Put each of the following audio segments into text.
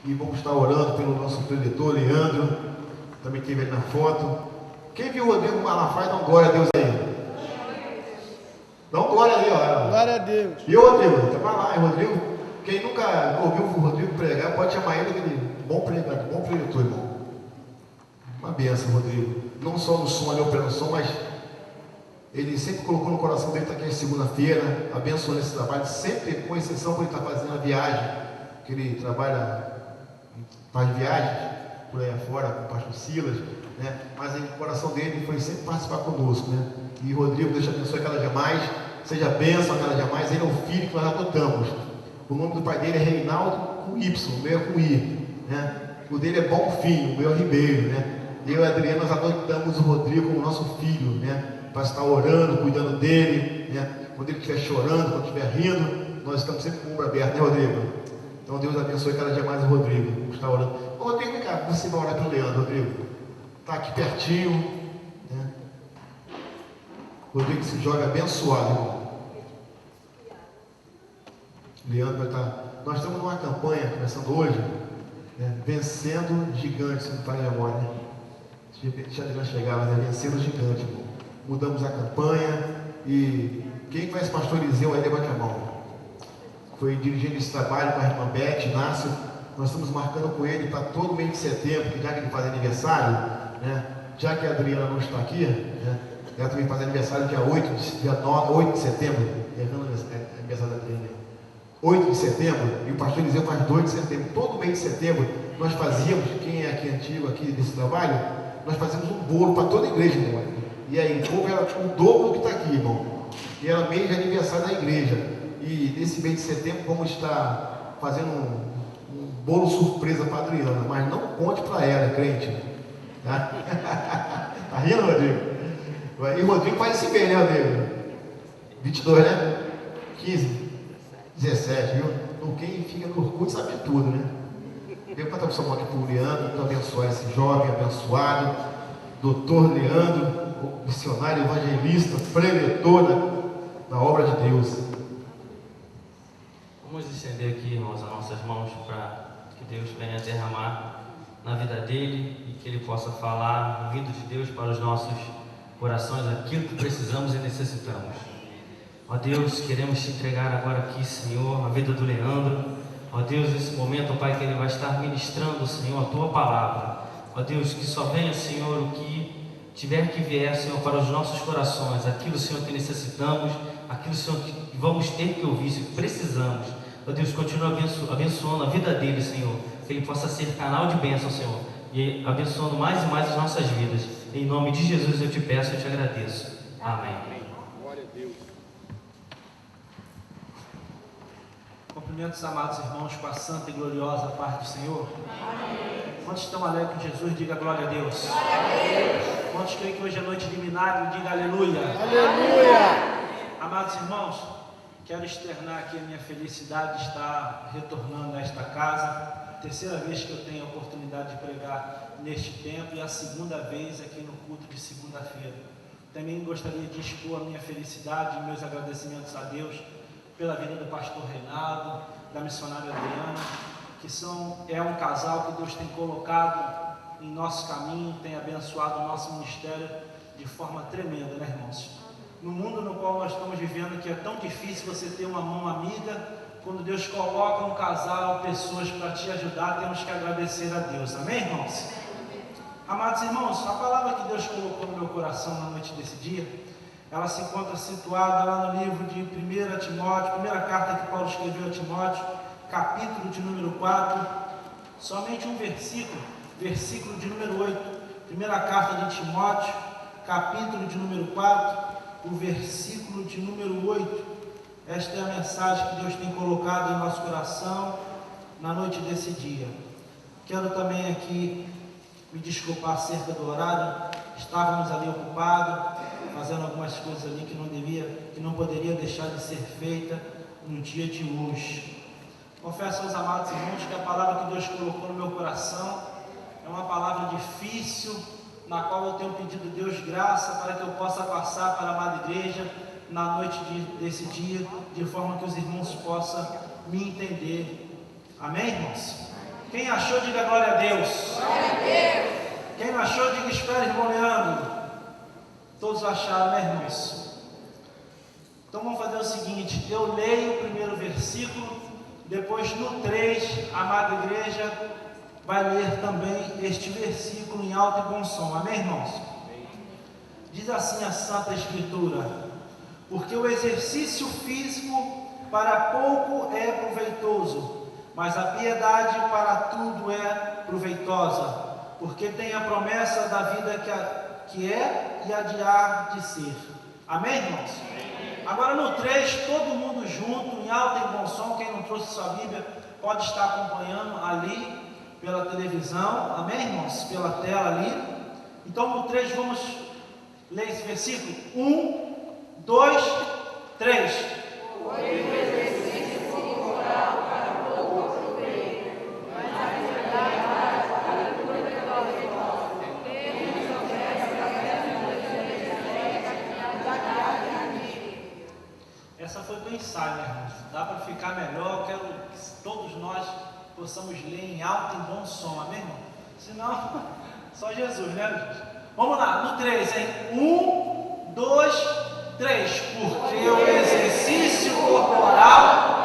E vamos estar orando pelo nosso preletor, Leandro, também teve ali na foto. Quem viu o Rodrigo Malafaia, dá um glória a Deus aí. Dá um glória ali, ó. Glória a Deus. E o Rodrigo, tá lá, Rodrigo. Quem nunca ouviu o Rodrigo pregar, pode chamar ele de bom pregador, bom preletor, irmão. Uma benção, Rodrigo. Não só no som, ali operando som, mas ele sempre colocou no coração dele, está aqui na segunda-feira, abençoando esse trabalho, sempre, com exceção quando ele está fazendo a viagem, que ele trabalha, faz viagens por aí afora, com o pastor Silas, né? Mas o coração dele foi sempre participar conosco, né? E Rodrigo, Deus te abençoe cada dia mais, seja bênção cada dia mais. Ele é o filho que nós adotamos. O nome do pai dele é Reinaldo com Y, o meu é com I, né? O dele é Bonfim, o meu é Ribeiro, né? Eu e a Adriana, nós adotamos o Rodrigo como nosso filho, né? Para estar orando, cuidando dele, né? Quando ele estiver chorando, quando estiver rindo, nós estamos sempre com o ombro aberto, né, Rodrigo? Então Deus abençoe cada dia mais o Rodrigo. Vamos estar orando. Ô, Rodrigo, vem cá, você vai orar pelo Leandro, Rodrigo. Está aqui pertinho, né? Rodrigo se joga abençoado, irmão. Leandro vai estar. Nós estamos numa campanha começando hoje, né? Vencendo gigantes, se não está em memória. Deixa a chegava, né? Vencendo gigante, irmão. Mudamos a campanha e quem conhece o pastor Eliseu aí, levante a mão. Foi dirigindo esse trabalho com a irmã Beth, Inácio. Nós estamos marcando com ele para todo mês de setembro, que já que ele faz aniversário, né? Já que a Adriana não está aqui, né? Ela também faz aniversário dia 8 de setembro, errando o aniversário da Adriana. 8 de setembro, e o pastor Eliseu faz 2 de setembro. Todo mês de setembro nós fazíamos, quem é aqui antigo aqui desse trabalho, nós fazíamos um bolo para toda a igreja, irmão. E aí, o povo era o dobro do que está aqui, irmão. E era mês de aniversário da igreja. E nesse mês de setembro vamos estar fazendo um bolo surpresa para a Adriana, mas não conte para ela, crente. Tá? Tá rindo, Rodrigo? E o Rodrigo faz esse bem, né, Rodrigo? 22, né? 15, 17, viu? No quem fica no Orkut sabe tudo, né? Eu vou estar aqui para o Leandro, para abençoar esse jovem abençoado, doutor Leandro, missionário, evangelista, preletor da obra de Deus. Vamos estender aqui, irmãos, as nossas mãos para que Deus venha derramar na vida dele e que ele possa falar, ouvindo de Deus, para os nossos corações aquilo que precisamos e necessitamos. Ó Deus, queremos te entregar agora aqui, Senhor, a vida do Leandro. Ó Deus, nesse momento, ó Pai, que ele vai estar ministrando, Senhor, a tua palavra. Ó Deus, que só venha, Senhor, o que tiver que vier, Senhor, para os nossos corações, aquilo, Senhor, que necessitamos, aquilo, Senhor, que vamos ter que ouvir, que precisamos. Ó Deus, continua abençoando a vida dele, Senhor, que ele possa ser canal de bênção, Senhor, e abençoando mais e mais as nossas vidas. Em nome de Jesus eu te peço e eu te agradeço. Amém. Glória a Deus. Cumprimento os amados irmãos com a santa e gloriosa paz do Senhor. Amém. Quantos estão alegres com Jesus, diga glória a Deus. Glória a Deus. Quantos creem que hoje é noite de milagre, diga aleluia. Aleluia. Amados irmãos, quero externar aqui a minha felicidade de estar retornando a esta casa. Terceira vez que eu tenho a oportunidade de pregar neste tempo e a segunda vez aqui no culto de segunda-feira. Também gostaria de expor a minha felicidade e meus agradecimentos a Deus pela vida do pastor Reinaldo, da missionária Adriana, que é um casal que Deus tem colocado em nosso caminho, tem abençoado o nosso ministério de forma tremenda, né, irmãos? No mundo no qual nós estamos vivendo, que é tão difícil você ter uma mão amiga, quando Deus coloca um casal, pessoas para te ajudar, temos que agradecer a Deus, amém, irmãos? Amados irmãos, a palavra que Deus colocou no meu coração na noite desse dia, ela se encontra situada lá no livro de 1 Timóteo, primeira carta que Paulo escreveu a Timóteo, capítulo de número 4, somente um versículo de número 8, primeira carta de Timóteo, capítulo de número 4, o versículo de número 8. Esta é a mensagem que Deus tem colocado em nosso coração na noite desse dia. Quero também aqui me desculpar acerca do horário, estávamos ali ocupados, fazendo algumas coisas ali que não poderia deixar de ser feita no dia de hoje. Confesso aos amados irmãos que a palavra que Deus colocou no meu coração é uma palavra difícil, na qual eu tenho pedido a Deus graça para que eu possa passar para a amada igreja na noite desse dia, de forma que os irmãos possam me entender. Amém, irmãos? Quem achou, diga glória a Deus. Glória a Deus. Quem não achou, diga espere esmoleando. Todos acharam, né, irmãos? Então vamos fazer o seguinte: eu leio o primeiro versículo, depois no 3, a amada igreja vai ler também este versículo em alto e bom som. Amém, irmãos? Diz assim a Santa Escritura: porque o exercício físico para pouco é proveitoso, mas a piedade para tudo é proveitosa, porque tem a promessa da vida que é e há de ser. Amém, irmãos? Agora no 3, todo mundo junto, em alto e bom som. Quem não trouxe sua Bíblia pode estar acompanhando ali pela televisão, amém, irmãos? Pela tela ali. Então no 3 vamos ler esse versículo. 1, 2, 3. Essa foi do ensaio, né, irmãos? Dá para ficar melhor. Eu quero que todos nós possamos ler em alto e bom som, amém, irmão? Senão, só Jesus, né, gente? Vamos lá, no 3, hein? 1, 2, 3. Porque o exercício corporal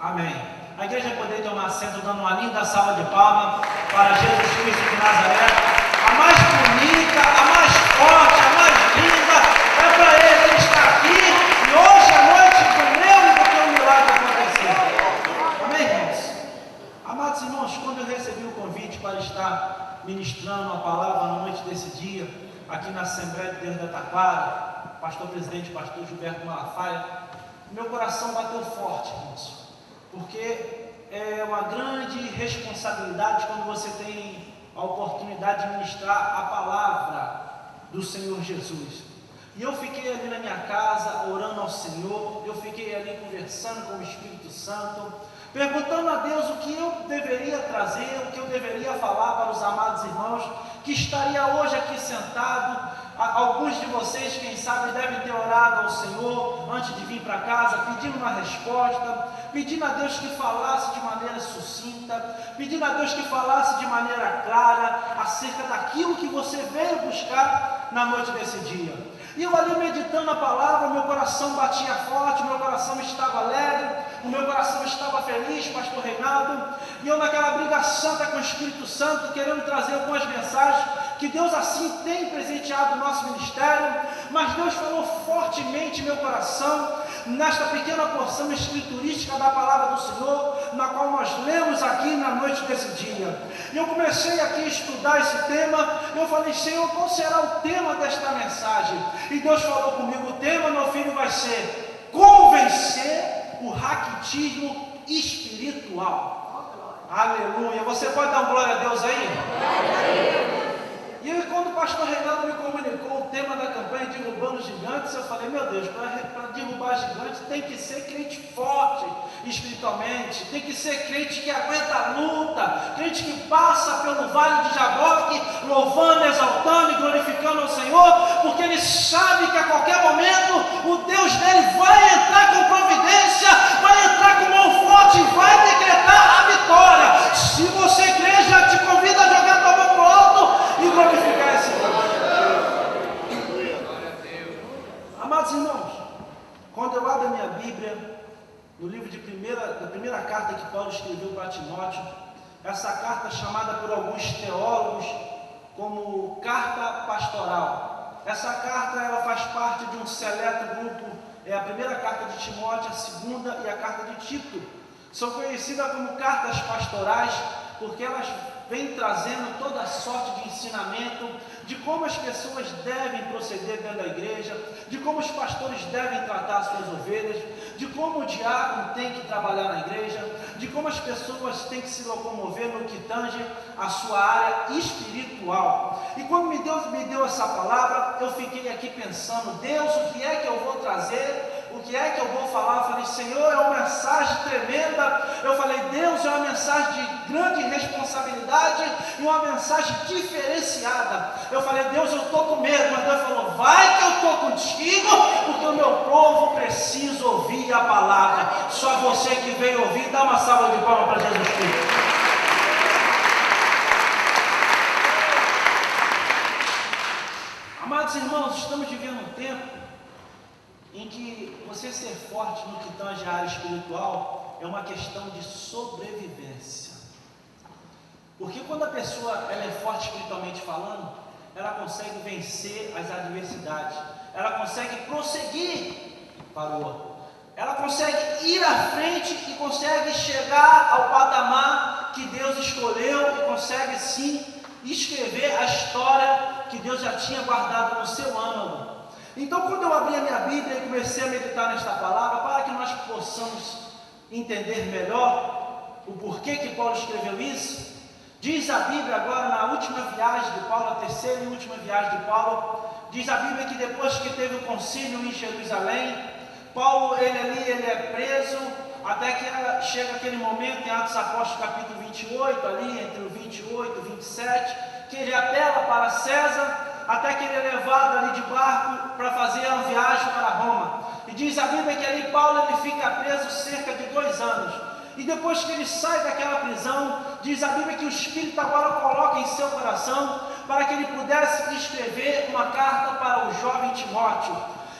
Amém. A igreja poder tomar assento, dando uma linda salva de palmas para Jesus Cristo de Nazaré, a mais bonita, a mais forte, a mais linda, é para Ele estar aqui, e hoje à noite do meu e do teu milagre acontecer. Amém, irmãos? Amados irmãos, quando eu recebi o convite para estar ministrando a palavra na noite desse dia, aqui na Assembleia de Deus da Taquara, pastor presidente, pastor Gilberto Malafaia, meu coração bateu forte, irmãos. Porque é uma grande responsabilidade quando você tem a oportunidade de ministrar a palavra do Senhor Jesus. E eu fiquei ali na minha casa, orando ao Senhor, eu fiquei ali conversando com o Espírito Santo, perguntando a Deus o que eu deveria trazer, o que eu deveria falar para os amados irmãos, que estaria hoje aqui sentado. Alguns de vocês, quem sabe, devem ter orado ao Senhor antes de vir para casa, pedindo uma resposta, pedindo a Deus que falasse de maneira sucinta, pedindo a Deus que falasse de maneira clara acerca daquilo que você veio buscar na noite desse dia. E eu ali meditando a palavra, meu coração batia forte, meu coração estava alegre, o meu coração estava feliz, pastor Reinaldo, e eu naquela briga santa com o Espírito Santo, querendo trazer algumas mensagens, que Deus assim tem presenteado o nosso ministério, mas Deus falou fortemente em meu coração, nesta pequena porção escriturística da palavra do Senhor, na qual nós lemos aqui na noite desse dia. E eu comecei aqui a estudar esse tema, eu falei: Senhor, qual será o tema desta mensagem? E Deus falou comigo: o tema, meu filho, vai ser como vencer o raquitismo espiritual. Aleluia. Você pode dar um glória a Deus aí? Glória a Deus. E aí, quando o pastor Reinaldo me comunicou o tema da campanha Derrubando Gigantes, eu falei: meu Deus, para derrubar gigantes tem que ser crente forte espiritualmente, tem que ser crente que aguenta a luta, crente que passa pelo vale de Jaboque, louvando, exaltando e glorificando ao Senhor, porque ele sabe que a qualquer momento o Deus dele vai entrar com providência, vai entrar com mão forte e vai decretar a vitória. Se você crê, já te convido a jogar tua mão pro alto e glorificar esse Deus. Amados irmãos, quando eu abro a minha Bíblia, no livro da primeira carta que Paulo escreveu para Timóteo, essa carta é chamada por alguns teólogos como carta pastoral. Essa carta ela faz parte de um seleto grupo, é a primeira carta de Timóteo, a segunda e a carta de Tito. São conhecidas como cartas pastorais porque elas vêm trazendo toda sorte de ensinamento de como as pessoas devem proceder dentro da igreja, de como os pastores devem tratar as suas ovelhas, de como o diácono tem que trabalhar na igreja, de como as pessoas têm que se locomover no que tange a sua área espiritual. E quando Deus me deu essa palavra, eu fiquei aqui pensando: Deus, o que é que eu vou trazer o que é que eu vou falar? Eu falei, Senhor, é uma mensagem tremenda. Eu falei, Deus, é uma mensagem de grande responsabilidade e uma mensagem diferenciada. Eu falei, Deus, eu estou com medo, mas Deus falou, vai que eu estou contigo, porque o meu povo precisa ouvir a palavra. Só você que veio ouvir, dá uma salva de palmas para Jesus Cristo. Amados irmãos, estamos vivendo um tempo em que você ser forte no que tange a área espiritual é uma questão de sobrevivência. Porque quando a pessoa ela é forte espiritualmente falando, ela consegue vencer as adversidades, ela consegue prosseguir para o outro, ela consegue ir à frente e consegue chegar ao patamar que Deus escolheu e consegue sim escrever a história que Deus já tinha guardado no seu âmago. Então, quando eu abri a minha Bíblia e comecei a meditar nesta palavra, para que nós possamos entender melhor o porquê que Paulo escreveu isso, diz a Bíblia agora na última viagem de Paulo, a terceira e última viagem de Paulo, diz a Bíblia que depois que teve o concílio em Jerusalém, Paulo, ele é preso, até que chega aquele momento em Atos Apóstolos capítulo 28, ali entre o 28 e o 27, que ele apela para César, até que ele é levado ali de barco para fazer uma viagem para Roma. E diz a Bíblia que ali Paulo ele fica preso cerca de 2 anos. E depois que ele sai daquela prisão, diz a Bíblia que o Espírito agora coloca em seu coração para que ele pudesse escrever uma carta para o jovem Timóteo.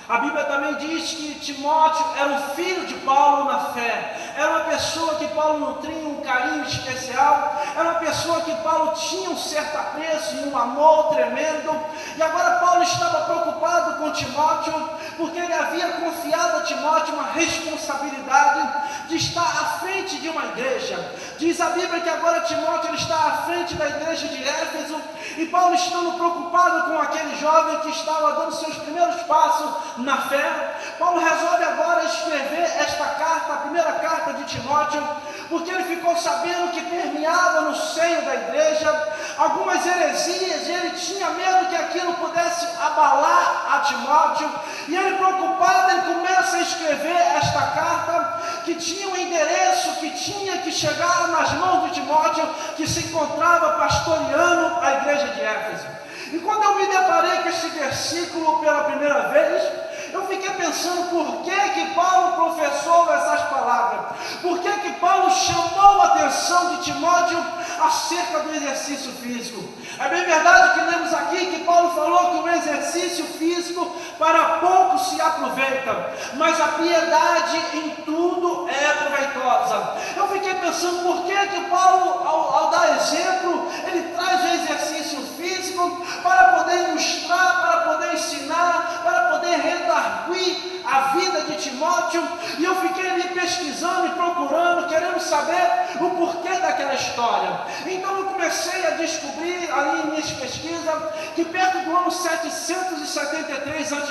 A Bíblia também diz que Timóteo era um filho de Paulo na fé, era uma pessoa que Paulo nutria um carinho especial, era uma pessoa que Paulo tinha um certo apreço e um amor tremendo, e agora Paulo estava preocupado com Timóteo, porque ele havia confiado a Timóteo uma responsabilidade de estar à frente de uma igreja. Diz a Bíblia que agora Timóteo ele está à frente da igreja de Éfeso, e Paulo estando preocupado com aquele jovem que estava dando seus primeiros passos na fé, Paulo resolve agora escrever esta carta, a primeira carta de Timóteo, porque ele ficou sabendo que permeava no seio da igreja algumas heresias, e ele tinha medo que aquilo pudesse abalar a Timóteo, e ele preocupado, ele começa a escrever esta carta, que tinha um endereço, que tinha que chegar nas mãos de Timóteo, que se encontrava pastoreando a igreja de Éfeso. E quando eu me deparei com esse versículo pela primeira vez, eu fiquei pensando por que Paulo professou essas palavras, por que Paulo chamou a atenção de Timóteo acerca do exercício físico. É bem verdade que lemos aqui que Paulo falou que o exercício físico para pouco se aproveita, mas a piedade em tudo é proveitosa. Eu fiquei pensando por que Paulo, ao dar exemplo, ele traz o exercício físico para poder ilustrar, para poder ensinar, para poder redarguir a vida de Timóteo. E eu fiquei ali pesquisando e procurando, querendo saber o porquê daquela história. Então eu comecei a descobrir ali em minhas pesquisas que perto do ano 773 a.C.,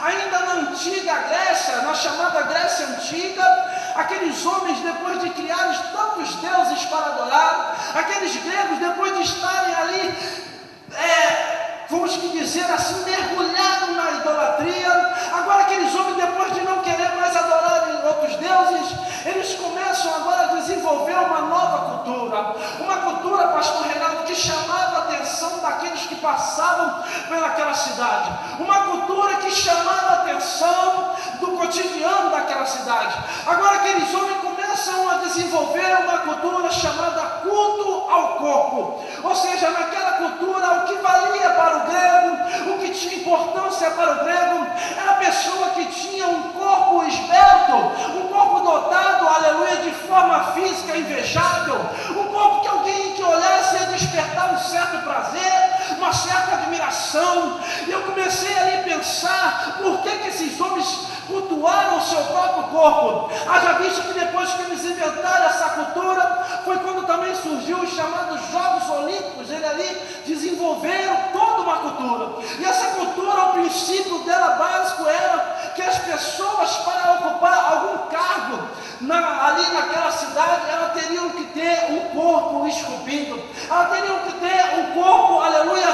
ainda na antiga Grécia, na chamada Grécia Antiga, aqueles homens, depois de criarem tantos deuses para adorar, aqueles gregos, depois de estarem ali, vamos dizer assim, mergulhados na idolatria, agora aqueles homens, depois de não querer mais adorar outros deuses, eles começam agora a desenvolver uma nova cultura, pastor Renato, que chamava a atenção daqueles que passavam pelaquela cidade, uma cultura que chamava a atenção do cotidiano daquela cidade. Agora aqueles homens começam a desenvolver uma cultura chamada culto ao corpo, ou seja, naquela cultura o que valia para o grego, o que tinha importância para o grego, era a pessoa que tinha um corpo esbelto, um corpo dotado, aleluia, de forma física invejável, um corpo que alguém que olhasse ia despertar um certo prazer, uma certa admiração. E eu comecei ali a pensar por que esses homens cultuaram o seu próprio corpo. Haja visto que depois que eles inventaram essa cultura, foi quando também surgiu os chamados Jogos Olímpicos. Eles ali desenvolveram toda uma cultura, e essa cultura, o princípio dela básico era que as pessoas, para ocupar algum cargo ali naquela cidade, elas teriam que ter um corpo esculpido, elas teriam que ter um corpo, aleluia,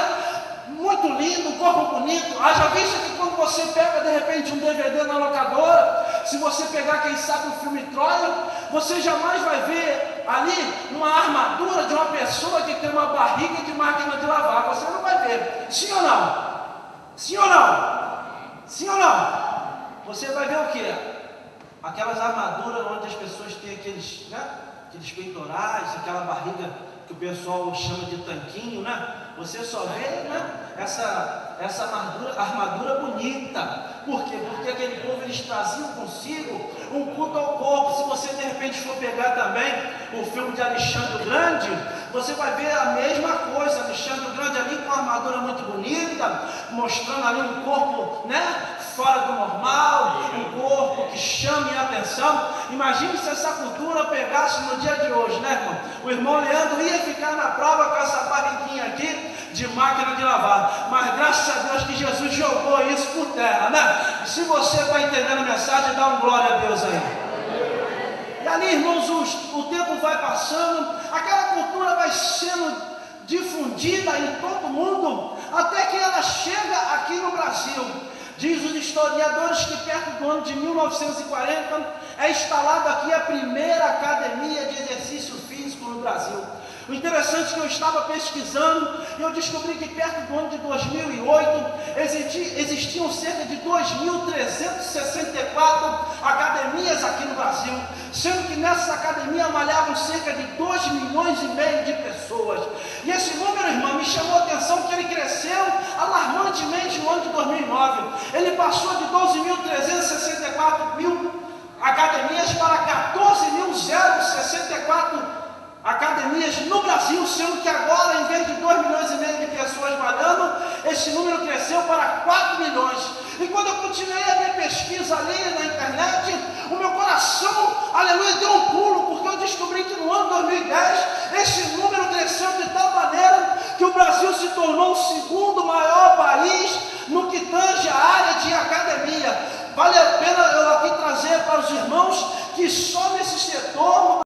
muito lindo, um corpo bonito. Haja visto que quando você pega de repente um DVD na locadora, se você pegar, quem sabe, o filme Troia, você jamais vai ver ali uma armadura de uma pessoa que tem uma barriga de máquina de lavar. Você não vai ver. Sim ou não? Sim ou não? Sim ou não? Você vai ver o quê? Aquelas armaduras onde as pessoas têm aqueles, né, aqueles peitorais, aquela barriga que o pessoal chama de tanquinho, né? Você só vê, né, essa armadura bonita. Por quê? Porque aquele povo, eles traziam consigo um culto ao corpo. Se você de repente for pegar também o filme de Alexandre o Grande, você vai ver a mesma coisa. Alexandre o Grande ali com uma armadura muito bonita, mostrando ali um corpo, né, fora do normal, um corpo que chame a atenção. Imagine se essa cultura pegasse no dia de hoje, né, irmão? O irmão Leandro ia ficar na prova com essa barriguinha aqui de máquina de lavar, mas graças a Deus que Jesus jogou isso por terra, né? E se você está entendendo a mensagem, dá um glória a Deus aí. E ali, irmãos, o tempo vai passando, aquela cultura vai sendo difundida em todo mundo, até que ela chega aqui no Brasil. Diz os historiadores que perto do ano de 1940 é instalada aqui a primeira academia de exercício físico no Brasil. O interessante é que eu estava pesquisando e eu descobri que perto do ano de 2008 existiam cerca de 2.364 academias aqui no Brasil, sendo que nessa academia malhavam cerca de 2,5 milhões de pessoas. E esse número, irmão, me chamou a atenção que ele cresceu alarmantemente no ano de 2009. Ele passou de 12.364 academias para 14.064 academias no Brasil, sendo que agora, em vez de 2,5 milhões de pessoas malhando, esse número cresceu para 4 milhões. E quando eu continuei a minha pesquisa ali na internet, o meu coração, aleluia, deu um pulo, porque eu descobri que no ano 2010, esse número cresceu de tal maneira que o Brasil se tornou o segundo maior país no que tange a área de academia. Vale a pena eu aqui trazer para os irmãos que só nesse setor